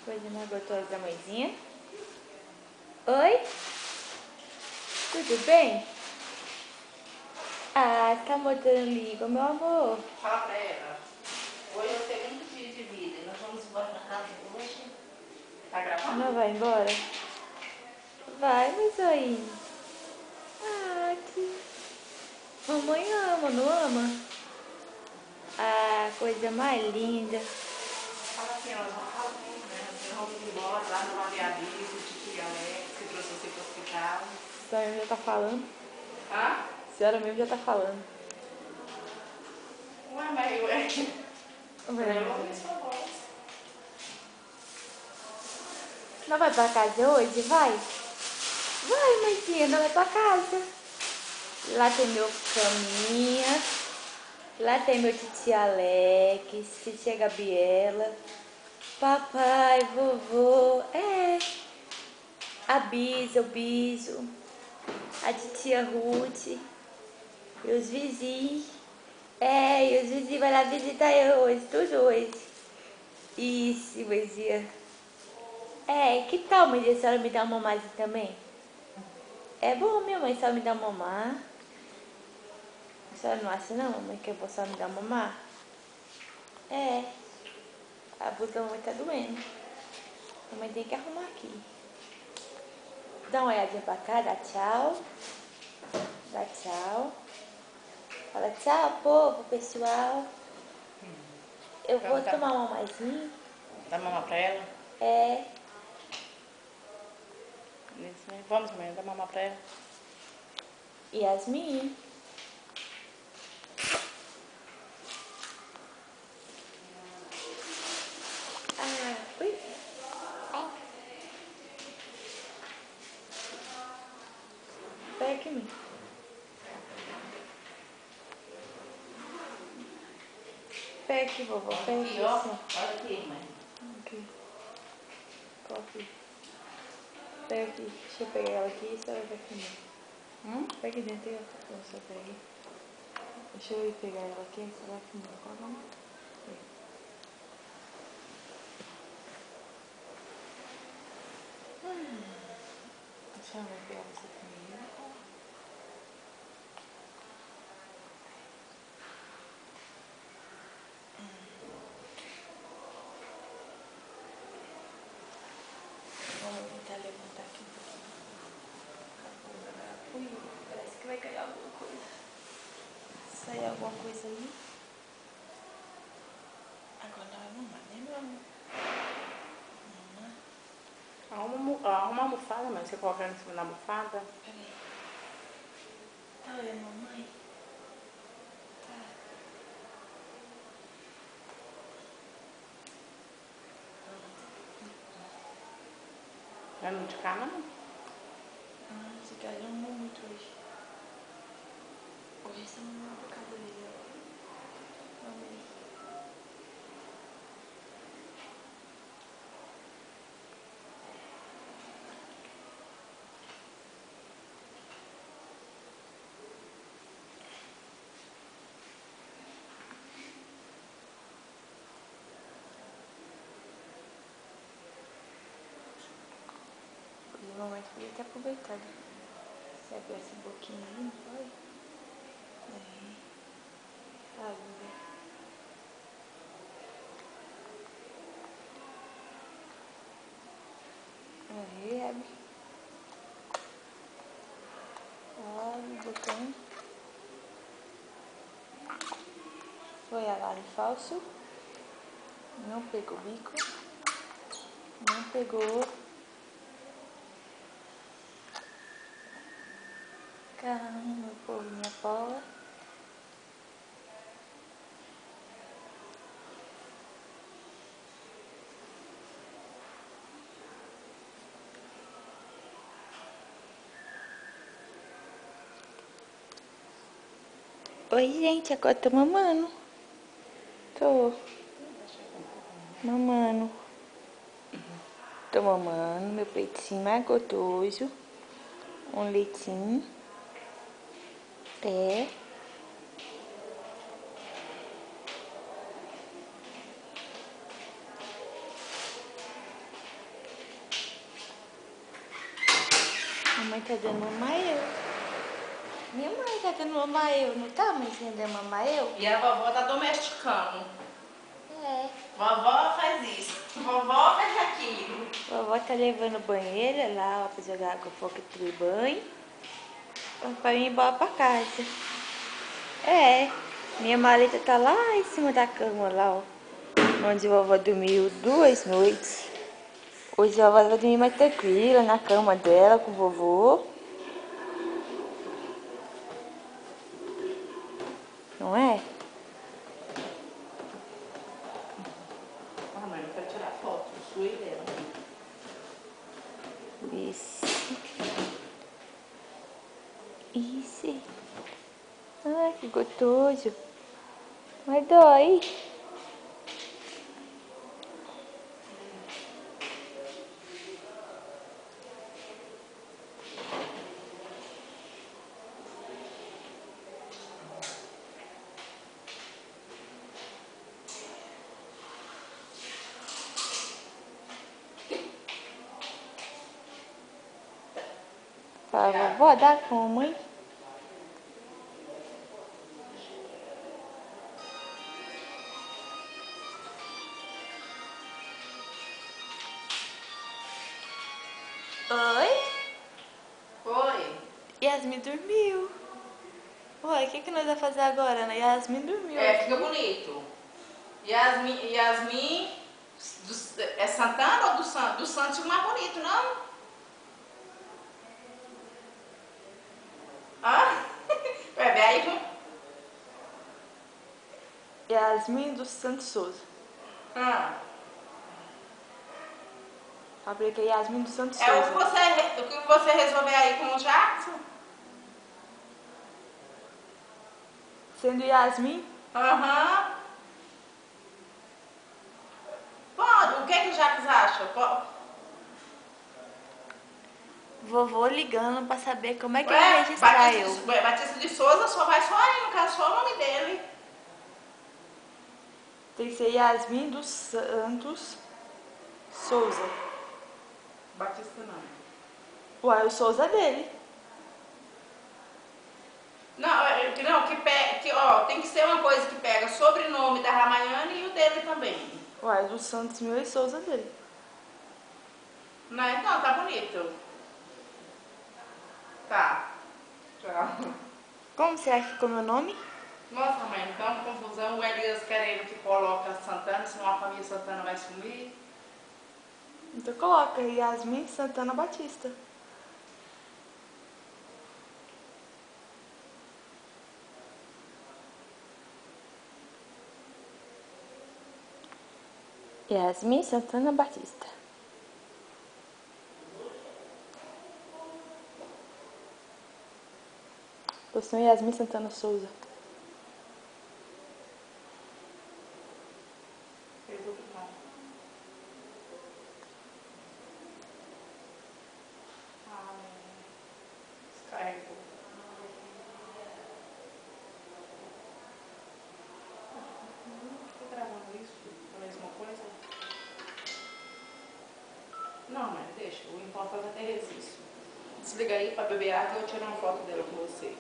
Coisa mais gostosa da mãezinha. Oi? Tudo bem? Ah, tá mostrando língua, meu amor. Fala pra ela. Hoje é o segundo dia de vida e nós vamos embora pra casa hoje. Tá gravando? Não vai embora? Vai, meu zoinho. Ah, que... Mamãe ama, não ama? Ah, coisa mais linda. Fala assim, ó, não fala com ele, né? Nós vamos embora lá no Aviabiso, de tia Alex, que trouxe você pro hospital. A senhora mesmo já tá falando. Hã? A senhora mesmo já tá falando. Ué, mas ué. Vai, Eu ouvi sua voz. não vai pra casa hoje? Vai? Vai, mãezinha, não vai pra casa. Lá tem meu caminha. Lá tem meu titia Alex, titia Gabriela, papai, vovô, a Bisa, o Biso, a titia Ruth e os vizinhos. E os vizinhos vão lá visitar eu hoje, tudo hoje. Isso, mãezinha. Que tal, mãezinha, a senhora me dá uma mamadinha também? É bom, minha mãe, só me dá uma mamar. A senhora não acha não, mamãe, que é bom só me dar uma mamar? A blusa da mamãe tá doendo. A mamãe tem que arrumar aqui. Dá uma olhadinha pra cá, dá tchau. Dá tchau. Fala tchau, povo, pessoal. Eu vou tomar uma mamazinha. Dá mamar pra ela? Isso, né? Vamos, mãe, dá mamar pra ela. Yasmin. Ui. Pega aqui, mãe. Pega aqui, vovó. Pega aqui, Aqui, ó. assim. Olha aqui, mãe. Aqui. Coffee. Pega aqui. Deixa eu pegar ela aqui e você vai aqui. Pega aqui dentro e eu só pega. Deixa eu ir pegar ela aqui e você vai comigo. Qual é o nome? Deixa eu ver pegar você comigo. Vamos tentar levantar aqui um pouquinho. Ui, parece que vai cair alguma coisa. Sair alguma coisa ali. Agora não vai mamar, né, meu amor? Mamar. Arruma uma almofada, mãe. Você coloca ela em cima da almofada. Peraí. Tá olhando, mamãe? Tá. Não é no de cá, não? Esse cara não mamou muito hoje. Hoje você mamou por causa dele, ó. Mamei. O mamãe podia ter aproveitado. Se abrir essa boquinha aí, não foi? Aí. Agora. Aí, abre. Abre o botão. Foi alarme falso. Não pegou o bico. Não pegou. Caramba, meu povo, minha bola. Oi, gente, agora tô mamando. Tô mamando. Tô mamando meu peitinho mais gostoso. Um leitinho. mãe tá dando mamar eu. Minha mãe tá dando mamar eu, não tá, mãezinha dando mamar eu? E a vovó tá domesticando. É. Vovó faz isso, vovó faz aquilo. Vovó tá levando banheira lá, ó, pra jogar água foca de banho. Pra mim ir embora pra casa. É. Minha maleta tá lá em cima da cama, lá, ó. Onde a vovó dormiu 2 noites. Hoje a vovó vai dormir mais tranquila na cama dela com o vovô. Não é? Ah, mãe, eu quero tirar foto sua e dela. Isso. Isso. Ai, que gostoso. Mas dói. Fala, vovó, dá com a mãe? Oi? Oi. Yasmin dormiu. Ué, o que nós vamos fazer agora, né? Yasmin dormiu. É, fica bonito. Yasmin é Santana ou do Santos? Do Santos fica mais bonito, não? Ah? Vai ver aí com... Yasmin dos Santos Souza. Ah. Falei que é Yasmin dos Santos É Souza. o que você resolver aí com o Jackson? Sendo Yasmin, Aham. Pode. O que o Jackson acha? vovô ligando pra saber como é que ele vai Ué, registrar eu. Batista de Souza só vai só aí, no caso, só o nome dele. Tem que ser Yasmin dos Santos Souza. Batista não. Uai, o Souza é dele. Não, ó, tem que ser uma coisa que pega o sobrenome da Ramayane e o dele também. Uai, dos Santos meu e Souza é dele. Não, então, tá bonito. Tá. Tchau. Como será que ficou meu nome? Nossa, mãe, então confusão. O Elias querendo que coloca Santana, senão a família Santana vai sumir. Então coloca Yasmin Santana Batista. Yasmin Santana Batista. Ou senão Yasmin Santana Souza. Fez outro não. Ah, descarregou. Tô gravando isso, a mesma coisa. Não, mãe, deixa. O importante é ter registro. Desliga aí pra beber água e eu tiro uma foto dela com você.